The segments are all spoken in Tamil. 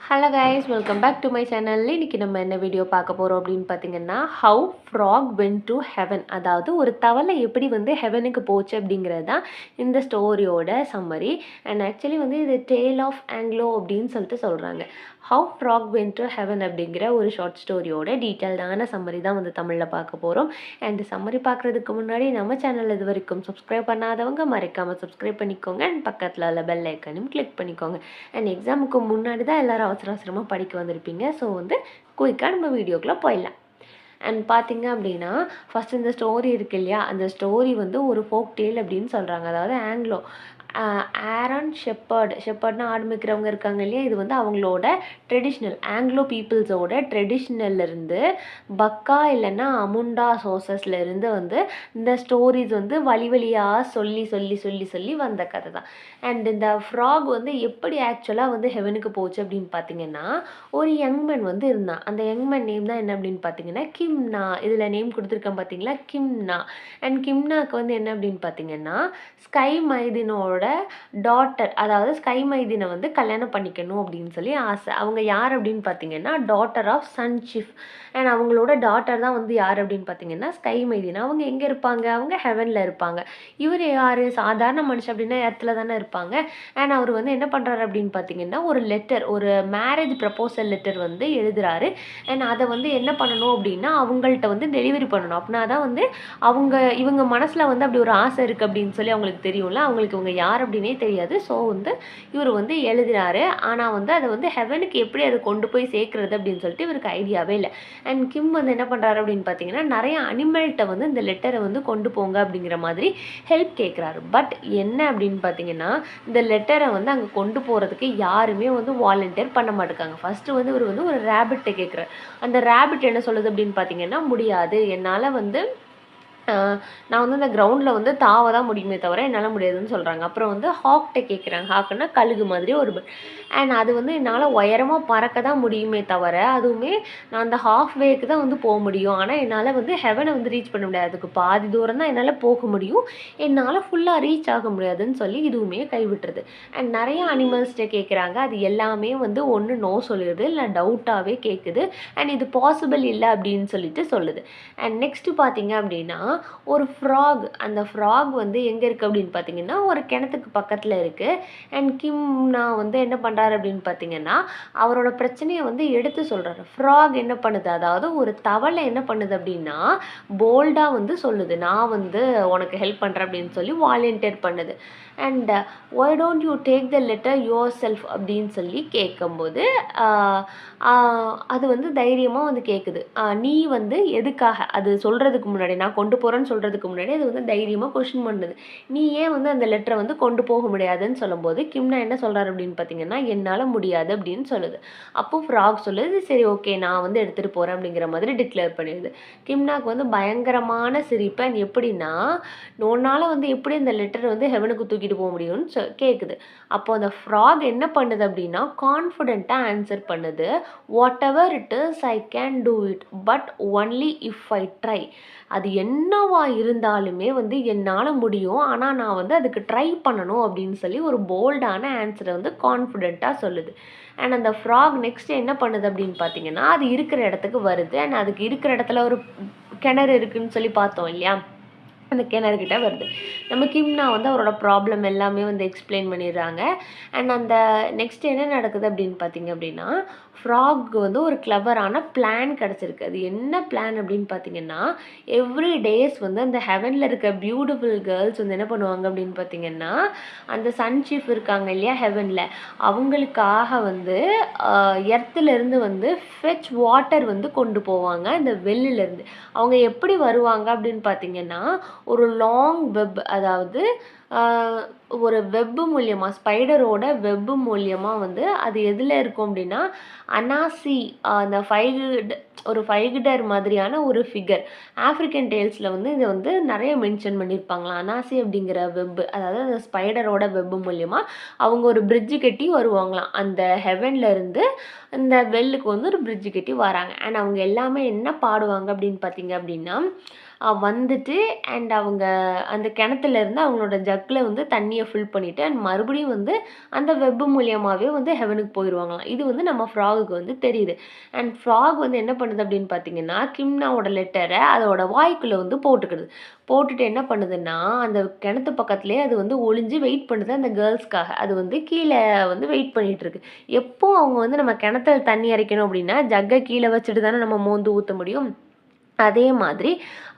Hello guys, welcome back to my channel. இன்னைக்கு நம்ம என்ன வீடியோ பார்க்க போகிறோம் அப்படின்னு பார்த்தீங்கன்னா, how frog went to heaven. அதாவது ஒரு தவளை எப்படி வந்து ஹெவனுக்கு போச்சு அப்படிங்கிறது தான் இந்த ஸ்டோரியோட சம்மரி. அண்ட் ஆக்சுவலி வந்து இது டேல் ஆஃப் ஆங்க்லோ அப்படின்னு சொல்லிட்டு சொல்கிறாங்க. How frog went to heaven அப்படிங்கிற ஒரு ஷார்ட் ஸ்டோரியோட டீட்டெயில்டான சம்மரி தான் வந்து தமிழில் பார்க்க போகிறோம். அண்ட் சம்மரி பார்க்குறதுக்கு முன்னாடி நம்ம சேனல் இது வரைக்கும் சப்ஸ்கிரைப் பண்ணாதவங்க மறக்காமல் சப்ஸ்கிரைப் பண்ணிக்கோங்க. அண்ட் பக்கத்தில் உள்ள பெல் ஐக்கனையும் கிளிக் பண்ணிக்கோங்க. அண்ட் எக்ஸாமுக்கு முன்னாடி தான் எல்லோரும் அவசர அவசரமாக படிக்க வந்திருப்பீங்க. ஸோ வந்து குயிக்காக நம்ம வீடியோக்குள்ளே போயிடலாம். அண்ட் பார்த்தீங்க அப்படின்னா, ஃபஸ்ட் இந்த ஸ்டோரி இருக்கு இல்லையா, அந்த ஸ்டோரி வந்து ஒரு ஃபோக் டேல் அப்படின்னு சொல்கிறாங்க. அதாவது ஆங்கிலோ ஆரன் ஷெப்பர்ட்னா ஆடு மேய்க்கிறவங்க இருக்காங்க இல்லையா, இது வந்து அவங்களோட ட்ரெடிஷ்னல் ஆங்கிலோ பீப்புள்ஸோட ட்ரெடிஷ்னல்லேருந்து பக்கா இல்லைன்னா அமுண்டா சோர்சஸ்லேருந்து வந்து இந்த ஸ்டோரிஸ் வந்து வழி வழியாக சொல்லி சொல்லி சொல்லி சொல்லி வந்த கதை தான். அண்ட் இந்த ஃப்ராக் வந்து எப்படி ஆக்சுவலாக வந்து ஹெவனுக்கு போச்சு அப்படின்னு பார்த்தீங்கன்னா, ஒரு யங்மேன் வந்து இருந்தான். அந்த யங்மேன் நேம் தான் என்ன அப்படின்னு பார்த்தீங்கன்னா கிம்னா. இதில் நேம் கொடுத்துருக்கேன் பார்த்தீங்களா, கிம்னா. அண்ட் கிம்னாக்கு வந்து என்ன அப்படின்னு பார்த்தீங்கன்னா, ஸ்கை மைதினோட டாட்டர், அதாவது ஸ்கை மைதினை வந்து கல்யாணம் பண்ணிக்கணும் அப்படின்னு சொல்லி ஆசை. அவங்க யார் அப்படின்னு பார்த்தீங்கன்னா டாட்டர் ஆஃப் சன்ஷிஃப். அண்ட் அவங்களோட டாட்டர் தான் வந்து யார் அப்படின்னு பார்த்தீங்கன்னா ஸ்கை மைதினா. அவங்க எங்கே இருப்பாங்க? அவங்க ஹெவனில் இருப்பாங்க. இவர் யார்? சாதாரண மனுஷன் அப்படின்னா இடத்துல தானே இருப்பாங்க. அண்ட் அவர் வந்து என்ன பண்ணுறாரு அப்படின்னு பார்த்தீங்கன்னா ஒரு லெட்டர், ஒரு மேரேஜ் ப்ரப்போசல் லெட்டர் வந்து எழுதுறாரு. அண்ட் அதை வந்து என்ன பண்ணணும் அப்படின்னா அவங்கள்ட்ட வந்து டெலிவரி பண்ணணும். அப்படின்னா தான் வந்து இவங்க மனசில் வந்து அப்படி ஒரு ஆசை இருக்குது அப்படின்னு சொல்லி அவங்களுக்கு தெரியும்ல. அவங்களுக்கு இவங்க யார் அப்படின்னே தெரியாது. ஸோ வந்து இவர் வந்து எழுதினாரு. ஆனால் வந்து அதை வந்து ஹெவனுக்கு எப்படி அதை கொண்டு போய் சேர்க்குறது அப்படின்னு சொல்லிட்டு இவருக்கு ஐடியாவே இல்லை. அண்ட் கிம் வந்து என்ன பண்ணுறாரு அப்படின்னு பார்த்தீங்கன்னா நிறைய அனிமல்கிட்ட வந்து இந்த லெட்டரை வந்து கொண்டு போங்க அப்படிங்கிற மாதிரி ஹெல்ப் கேட்குறாரு. பட் என்ன அப்படின்னு பார்த்தீங்கன்னா, இந்த லெட்டரை வந்து அங்கே கொண்டு போகிறதுக்கு யாருமே வந்து வாலண்டியர் பண்ண மாட்டேங்காங்க. ஃபஸ்ட்டு வந்து இவர் வந்து ஒரு ரேபிட்டை கேட்குறாரு. அந்த ரேபிட் என்ன சொல்லுது அப்படின்னு பார்த்தீங்கன்னா, முடியாது, என்னால் வந்து நான் வந்து இந்த கிரவுண்டில் வந்து தாவ தான் முடியுமே தவிர என்னால் முடியாதுன்னு சொல்கிறாங்க. அப்புறம் வந்து ஹாக்கிட்ட கேட்குறாங்க. ஹாக்குன்னா கழுகு மாதிரி ஒரு பேர்ட். அண்ட் அது வந்து என்னால் உயரமாக பறக்க தான் முடியுமே தவிர, அதுவுமே நான் அந்த ஹாஃப் வேக்கு தான் வந்து போக முடியும். ஆனால் என்னால் வந்து ஹெவனை வந்து ரீச் பண்ண முடியாது. அதுக்கு பாதி தூரம் தான் என்னால் போக முடியும். என்னால் ஃபுல்லாக ரீச் ஆக முடியாதுன்னு சொல்லி இதுவுமே கைவிட்டுருது. அண்ட் நிறைய அனிமல்ஸ்கிட்ட கேட்குறாங்க. அது எல்லாமே வந்து ஒன்று நோ சொல்லிடுது, இல்லை டவுட்டாகவே கேட்குது. அண்ட் இது பாசிபிள் இல்லை அப்படின்னு சொல்லிட்டு சொல்லுது. அண்ட் நெக்ஸ்ட்டு பார்த்தீங்க அப்படின்னா ஒரு ஃப்ராக், அந்த ஃப்ராக் வந்து எங்கே இருக்குது அப்படின்னு பார்த்தீங்கன்னா ஒரு கிணத்துக்கு பக்கத்தில் இருக்குது. அண்ட் கிம்னா வந்து என்ன பண்ணுறாரு அப்படின்னு பார்த்தீங்கன்னா அவரோட பிரச்சனையை வந்து எடுத்து சொல்கிறாரு. ஃப்ராக் என்ன பண்ணுது, அதாவது ஒரு தவளை என்ன பண்ணுது அப்படின்னா போல்டாக வந்து சொல்லுது, நான் வந்து உனக்கு ஹெல்ப் பண்ணுறேன் அப்படின்னு சொல்லி வாலண்டியர் பண்ணுது. And why don't you take the letter your self அப்படின்னு சொல்லி கேட்கும்போது அது வந்து தைரியமாக வந்து கேட்குது. நீ வந்து எதுக்காக, அது சொல்கிறதுக்கு முன்னாடி, நான் கொண்டு போகிறேன்னு சொல்கிறதுக்கு முன்னாடி அது வந்து தைரியமாக கொஷின் பண்ணுது. நீ ஏன் வந்து அந்த லெட்டரை வந்து கொண்டு போக முடியாதுன்னு சொல்லும்போது கிம்னா என்ன சொல்கிறாரு அப்படின்னு பார்த்தீங்கன்னா, என்னால் முடியாது அப்படின்னு சொல்லுது. அப்போ ஃப்ராக் சொல்லுது, சரி ஓகே நான் வந்து எடுத்துகிட்டு போகிறேன் அப்படிங்கிற மாதிரி டிக்ளேர் பண்ணிடுது. கிம்னாக்கு வந்து பயங்கரமான சிரிப்பு. அண்ட் எப்படின்னா, உன்னால் வந்து எப்படி அந்த லெட்டரை வந்து ஹெவனுக்கு தூக்கிட்டு போக முடியும்னு கேட்குது. அப்போ அந்த ஃப்ராக் என்ன பண்ணுது அப்படின்னா கான்ஃபிடென்ட்டாக ஆன்சர் பண்ணுது. What ever it is I can do it but only if I try. அது என்னவா இருந்தாலுமே வந்து என்னால் முடியும், ஆனால் நான் வந்து அதுக்கு ட்ரை பண்ணணும் அப்படின்னு சொல்லி ஒரு போல்டான ஆன்சரை வந்து கான்ஃபிடென்ட்டாக சொல்லுது. அண்ட் அந்த ஃப்ராக் நெக்ஸ்ட் என்ன பண்ணுது அப்படின்னு பார்த்தீங்கன்னா அது இருக்கிற இடத்துக்கு வருது. அண்ட் அதுக்கு இருக்கிற இடத்துல ஒரு கிணறு இருக்குன்னு சொல்லி பார்த்தோம் இல்லையா, அந்த கிணறுகிட்ட வருது. நம்ம கிம்னா வந்து அவரோட ப்ராப்ளம் எல்லாமே வந்து எக்ஸ்பிளைன் பண்ணிடுறாங்க. அண்ட் அந்த நெக்ஸ்ட் என்ன நடக்குது அப்படின்னு பார்த்தீங்க அப்படின்னா ஃப்ராக் வந்து ஒரு கிளவரான பிளான் கிடச்சிருக்கு. அது என்ன பிளான் அப்படின்னு பார்த்தீங்கன்னா எவ்ரி டேஸ் வந்து அந்த ஹெவனில் இருக்க பியூட்டிஃபுல் கேர்ள்ஸ் வந்து என்ன பண்ணுவாங்க அப்படின்னு பார்த்தீங்கன்னா அந்த சன்ஷிஃப் இருக்காங்க இல்லையா ஹெவனில், அவங்களுக்காக வந்து எர்த்துலேருந்து வந்து ஃபெச் வாட்டர் வந்து கொண்டு போவாங்க இந்த வெள்ளிலேருந்து. அவங்க எப்படி வருவாங்க அப்படின்னு பார்த்தீங்கன்னா ஒரு லாங் வெப், அதாவது ஒரு வெப்பு மூலியமாக, ஸ்பைடரோட வெப்பு மூலியமாக வந்து அது எதில் இருக்கும் அப்படின்னா அனாசி, அந்த ஒரு ஃபைகிடர் மாதிரியான ஒரு ஃபிகர். ஆஃப்ரிக்கன் டேல்ஸில் வந்து இதை வந்து நிறைய மென்ஷன் பண்ணியிருப்பாங்களாம். அனாசி அப்படிங்கிற வெப்பு, அதாவது அந்த ஸ்பைடரோட வெப்பு மூலியமாக அவங்க ஒரு பிரிட்ஜு கட்டி வருவாங்களாம். அந்த ஹெவன்லேருந்து இந்த வெல்லுக்கு வந்து ஒரு பிரிட்ஜு கட்டி வராங்க. அண்ட் அவங்க எல்லாமே என்ன பாடுவாங்க அப்படின்னு பார்த்தீங்க அப்படின்னா வந்துட்டு அண்ட் அவங்க அந்த கிணத்துலேருந்து அவங்களோட ஜக் ஜக்கில் வந்து தண்ணியை ஃபில் பண்ணிவிட்டு அண்ட் மறுபடியும் வந்து அந்த வெப் மூலியமாகவே வந்து ஹெவனுக்கு போயிடுவாங்களாம். இது வந்து நம்ம ஃப்ராகுக்கு வந்து தெரியுது. அண்ட் ஃப்ராக் வந்து என்ன பண்ணுது அப்படின்னு பார்த்தீங்கன்னா, கிம்னாவோட லெட்டரை அதோட வாய்க்குள்ளே வந்து போட்டுக்கிடுது. போட்டுட்டு என்ன பண்ணுதுன்னா, அந்த கிணத்து பக்கத்துலேயே அது வந்து ஒளிஞ்சு வெயிட் பண்ணுது அந்த கேர்ள்ஸ்க்காக. அது வந்து கீழே வந்து வெயிட் பண்ணிட்டு இருக்கு. எப்போ அவங்க வந்து நம்ம கிணத்துல தண்ணி இறைக்கணும் அப்படின்னா, ஜக்கை கீழே வச்சுட்டு தானே நம்ம மோந்து ஊற்ற முடியும். அதே மாதிரி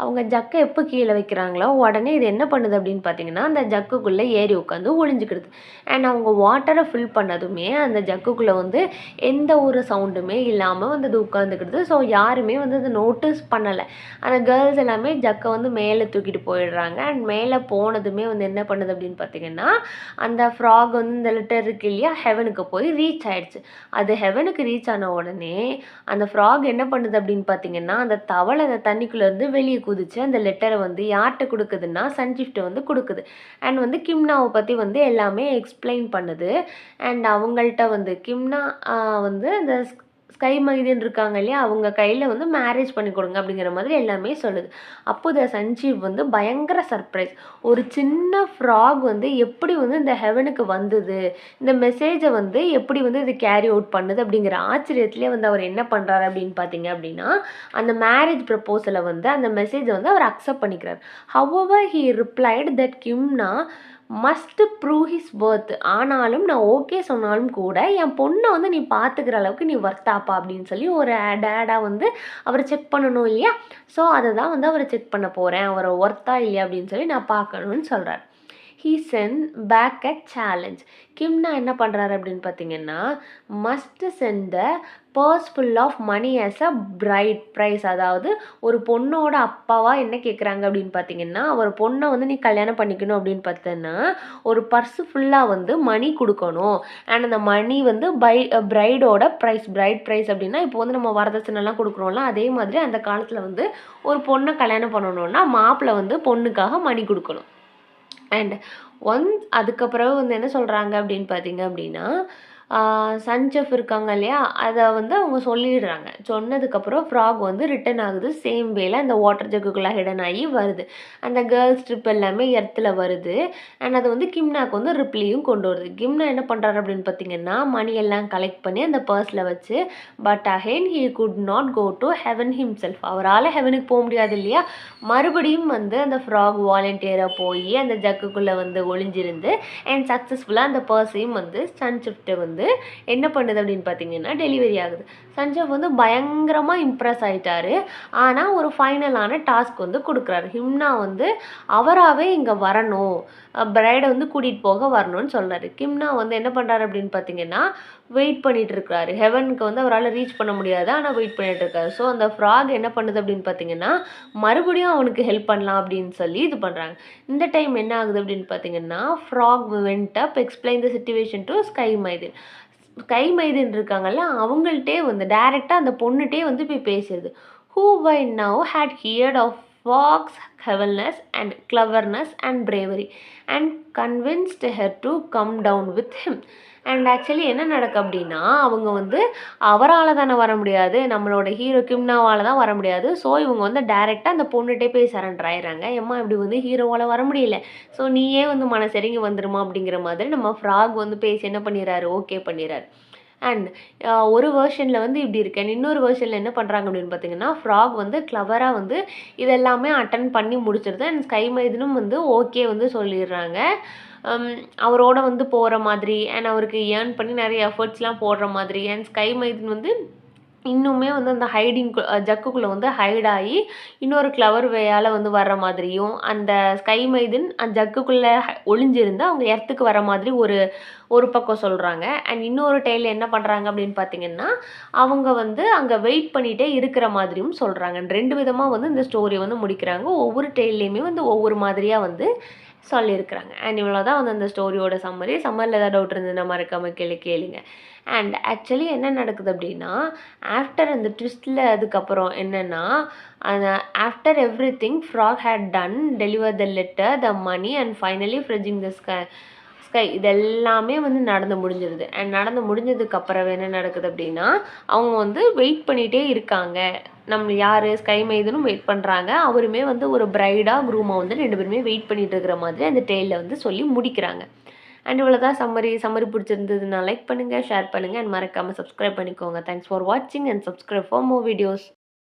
அவங்க ஜக்கை எப்போ கீழே வைக்கிறாங்களோ உடனே இது என்ன பண்ணுது அப்படின்னு பார்த்தீங்கன்னா, அந்த ஜக்குக்குள்ளே ஏறி உட்காந்து ஒளிஞ்சுக்கிடுது. அண்ட் அவங்க வாட்டரை ஃபில் பண்ணதுமே அந்த ஜக்குக்குள்ளே வந்து எந்த ஒரு சவுண்டுமே இல்லாமல் வந்து அது உட்காந்துக்கிடுது. ஸோ யாருமே வந்து அதை நோட்டீஸ் பண்ணலை. அந்த கேர்ள்ஸ் எல்லாமே ஜக்கை வந்து மேலே தூக்கிட்டு போயிடுறாங்க. அண்ட் மேலே போனதுமே வந்து என்ன பண்ணுது அப்படின்னு பார்த்தீங்கன்னா, அந்த ஃப்ராக் வந்து இந்த லெட்டர் இருக்கு இல்லையா, ஹெவனுக்கு போய் ரீச் ஆயிடுச்சு. அது ஹெவனுக்கு ரீச் ஆன உடனே அந்த ஃப்ராக் என்ன பண்ணுது அப்படின்னு பார்த்தீங்கன்னா, அந்த தவளை அந்த தண்ணிக்குள்ளேருந்து வெளியே குதிச்சு அந்த லெட்டரை வந்து யார்கிட்ட கொடுக்குதுன்னா சன்ஷிஃப்ட்டை வந்து கொடுக்குது. அண்ட் வந்து கிம்னாவை பற்றி வந்து எல்லாமே எக்ஸ்பிளைன் பண்ணுது. அண்ட் அவங்கள்ட்ட வந்து கிம்னா வந்து அந்த ஸ்கை மைதின் இருக்காங்க இல்லையா, அவங்க கையில் வந்து மேரேஜ் பண்ணி கொடுங்க அப்படிங்கிற மாதிரி எல்லாமே சொல்லுது. அப்போ இந்த சஞ்சீவ் வந்து பயங்கர சர்ப்ரைஸ். ஒரு சின்ன ஃப்ராக் வந்து எப்படி வந்து இந்த ஹெவனுக்கு வந்தது, இந்த மெசேஜை வந்து எப்படி வந்து இது கேரி அவுட் பண்ணுது அப்படிங்கிற ஆச்சரியத்திலே வந்து அவர் என்ன பண்ணுறாரு அப்படின்னு பார்த்தீங்க அப்படின்னா, அந்த மேரேஜ் ப்ரப்போசலை வந்து அந்த மெசேஜை வந்து அவர் அக்செப்ட் பண்ணிக்கிறார். However he replied that Kimna must prove his worth. ஆனாலும் நான் ஓகே சொன்னாலும் கூட என் பொண்ணை வந்து நீ பார்த்துக்கிற அளவுக்கு நீ ஒர்த்தாப்பா அப்படின்னு சொல்லி ஒரு டேடாக வந்து அவரை செக் பண்ணணும் இல்லையா. ஸோ அதை தான் வந்து அவரை செக் பண்ண போகிறேன், அவரை ஒர்த்தா இல்லையா அப்படின்னு சொல்லி நான் பார்க்கணும்னு சொல்கிறார். He sent back a challenge. Kimna என்ன பண்ணுறாரு அப்படின்னு பார்த்தீங்கன்னா, must sent the purse full of money as a bride price. அதாவது ஒரு பொண்ணோட அப்பாவா என்ன கேட்குறாங்க அப்படின்னு பார்த்தீங்கன்னா, ஒரு பொண்ணை வந்து நீ கல்யாணம் பண்ணிக்கணும் அப்படின்னு பார்த்தேன்னா ஒரு பர்ஸு ஃபுல்லாக வந்து மணி கொடுக்கணும். அண்ட் அந்த மணி வந்து பிரைடோட ப்ரைஸ். பிரைட் ப்ரைஸ் அப்படின்னா இப்போ வந்து நம்ம வரதட்சணைலாம் கொடுக்குறோம்ல, அதே மாதிரி அந்த காலத்தில் வந்து ஒரு பொண்ணை கல்யாணம் பண்ணணும்னா மாப்பிள்ளை வந்து பொண்ணுக்காக மணி கொடுக்கணும். அண்ட் அதுக்கப்புறம் வந்து என்ன சொல்கிறாங்க அப்படின்னு பார்த்தீங்க அப்படின்னா, சன்செஃப் இருக்காங்க இல்லையா, அதை வந்து அவங்க சொல்லிடுறாங்க. சொன்னதுக்கப்புறம் ஃப்ராக் வந்து ரிட்டன் ஆகுது. சேம் வேல அந்த வாட்டர் ஜக்குக்குள்ளே ஹிடன் ஆகி வருது. அந்த கேர்ள்ஸ் ட்ரிப் எல்லாமே எர்த்தில் வருது. அண்ட் அது வந்து கிம்னாக்கு வந்து ரிப்ளியும் கொண்டு வருது. கிம்னா என்ன பண்ணுறாரு அப்படின்னு பார்த்தீங்கன்னா, மணி எல்லாம் கலெக்ட் பண்ணி அந்த பர்ஸில் வச்சு, but again he could not go to heaven himself. அவரால் ஹெவனுக்கு போக முடியாது இல்லையா. மறுபடியும் வந்து அந்த ஃப்ராக் வாலண்டியராக போய் அந்த ஜக்குக்குள்ளே வந்து ஒளிஞ்சிருந்து அண்ட் சக்ஸஸ்ஃபுல்லாக அந்த பர்ஸையும் வந்து சன்ஷிஃப்ட்டை வந்து என்ன பண்ணுது அப்படின்னு பார்த்தீங்கன்னா டெலிவரி ஆகுது. சஞ்சய் வந்து பயங்கரமாக இம்ப்ரெஸ் ஆகிட்டாரு. ஆனால் ஒரு ஃபைனலான டாஸ்க் வந்து கொடுக்குறாரு. ஹிம்னா வந்து அவராகவே இங்கே வரணும், பிரைடை வந்து கூட்டிகிட்டு போக வரணும்னு சொல்கிறாரு. கிம்னா வந்து என்ன பண்ணுறாரு அப்படின்னு பார்த்தீங்கன்னா வெயிட் பண்ணிட்டு இருக்காரு. ஹெவனுக்கு வந்து அவரால் ரீச் பண்ண முடியாது, ஆனால் வெயிட் பண்ணிட்டு இருக்காரு. ஸோ அந்த ஃப்ராக் என்ன பண்ணுது அப்படின்னு பார்த்தீங்கன்னா மறுபடியும் அவனுக்கு ஹெல்ப் பண்ணலாம் அப்படின்னு சொல்லி இது பண்ணுறாங்க. இந்த டைம் என்ன ஆகுது அப்படின்னு பார்த்தீங்கன்னா, frog went up explain the situation to sky maiden. Sky maiden இருக்காங்கல்ல, அவங்கள்ட்டே வந்து டைரெக்டாக அந்த பொண்ணுகிட்டே வந்து போய் பேசுறது. Who by now had heard of fox's cleverness and cleverness and bravery and convinced her to come down with him. And actually என்ன நடக்கு அப்படின்னா, அவங்க வந்து அவரால் தானே வர முடியாது, நம்மளோட ஹீரோ கிம்னாவால் தான் வர முடியாது. ஸோ இவங்க வந்து டைரெக்டாக அந்த பொண்ணுகிட்டே போய் சரண்டர் ஆயிடுறாங்க. ஏம்மா இப்படி வந்து ஹீரோவால் வர முடியல, ஸோ நீயே வந்து மனசிறங்கி வந்துருமா அப்படிங்கிற மாதிரி நம்ம ஃப்ராக் வந்து பேசி என்ன பண்ணிடுறாரு, ஓகே பண்ணிடுறாரு. அண்ட் ஒரு வெர்ஷனில் வந்து இப்படி இருக்கு. அண்ட் இன்னொரு வெர்ஷனில் என்ன பண்ணுறாங்க அப்படின்னு பார்த்தீங்கன்னா, ஃப்ராக் வந்து கிளவராக வந்து இதெல்லாமே அட்டன் பண்ணி முடிச்சிருது. அண்ட் ஸ்கை மைதினும் வந்து ஓகே வந்து சொல்லிடுறாங்க. அவரோட வந்து போகிற மாதிரி அண்ட் அவருக்கு ஏர்ன் பண்ணி நிறைய எஃபர்ட்ஸ்லாம் போடுற மாதிரி. அண்ட் ஸ்கை மைதின் வந்து இன்னுமே வந்து அந்த ஜக்குக்குள்ளே வந்து ஹைட் ஆகி இன்னொரு கிளவர் வேயால் வந்து வர்ற மாதிரியும், அந்த ஸ்கை மைதின் அந்த ஜக்குக்குள்ளே ஒளிஞ்சிருந்து அவங்க எர்த்துக்கு வர மாதிரி ஒரு பக்கம் சொல்கிறாங்க. அண்ட் இன்னொரு டெய்லில் என்ன பண்ணுறாங்க அப்படின்னு பார்த்தீங்கன்னா, அவங்க வந்து அங்கே வெயிட் பண்ணிகிட்டே இருக்கிற மாதிரியும் சொல்கிறாங்க. 2 விதமாக வந்து இந்த ஸ்டோரியை வந்து முடிக்கிறாங்க. ஒவ்வொரு டெய்லையுமே வந்து ஒவ்வொரு மாதிரியாக வந்து சொல்லியிருக்கிறாங்க. அண்ட் இவ்வளோ தான் வந்து அந்த ஸ்டோரியோட சம்மரி. சம்மரில் ஏதாவது டவுட் இருந்ததுன்னா மறக்காம கேளுங்க. அண்ட் ஆக்சுவலி என்ன நடக்குது அப்படின்னா, ஆஃப்டர் அந்த ட்விஸ்டில் அதுக்கப்புறம் என்னென்னா, அந்த after every thing frog had done deliver the letter, the money and finally ஃப்ரெஜிங் த ஸ்கை ஸ்கை இது எல்லாமே வந்து நடந்து முடிஞ்சிருது. அண்ட் நடந்து முடிஞ்சதுக்கப்புறம் என்ன நடக்குது அப்படின்னா, அவங்க வந்து வெயிட் பண்ணிகிட்டே இருக்காங்க. நம்ம யார் ஸ்கை மெய்தனும் வெயிட் பண்ணுறாங்க. அவருமே வந்து ஒரு பிரைடாக குரூமாக வந்து 2 பேருமே வெயிட் பண்ணிட்டு இருக்கிற மாதிரி அந்த டேலில் வந்து சொல்லி முடிக்கிறாங்க. அண்ட் இவ்வளோதான் சம்மரி. சம்மரி பிடிச்சிருந்ததுன்னா லைக் பண்ணுங்கள், ஷேர் பண்ணுங்கள் அண்ட் மறக்காமல் சப்ஸ்கிரைப் பண்ணிக்கோங்க. தேங்க்ஸ் ஃபார் வாட்சிங் and subscribe for more videos.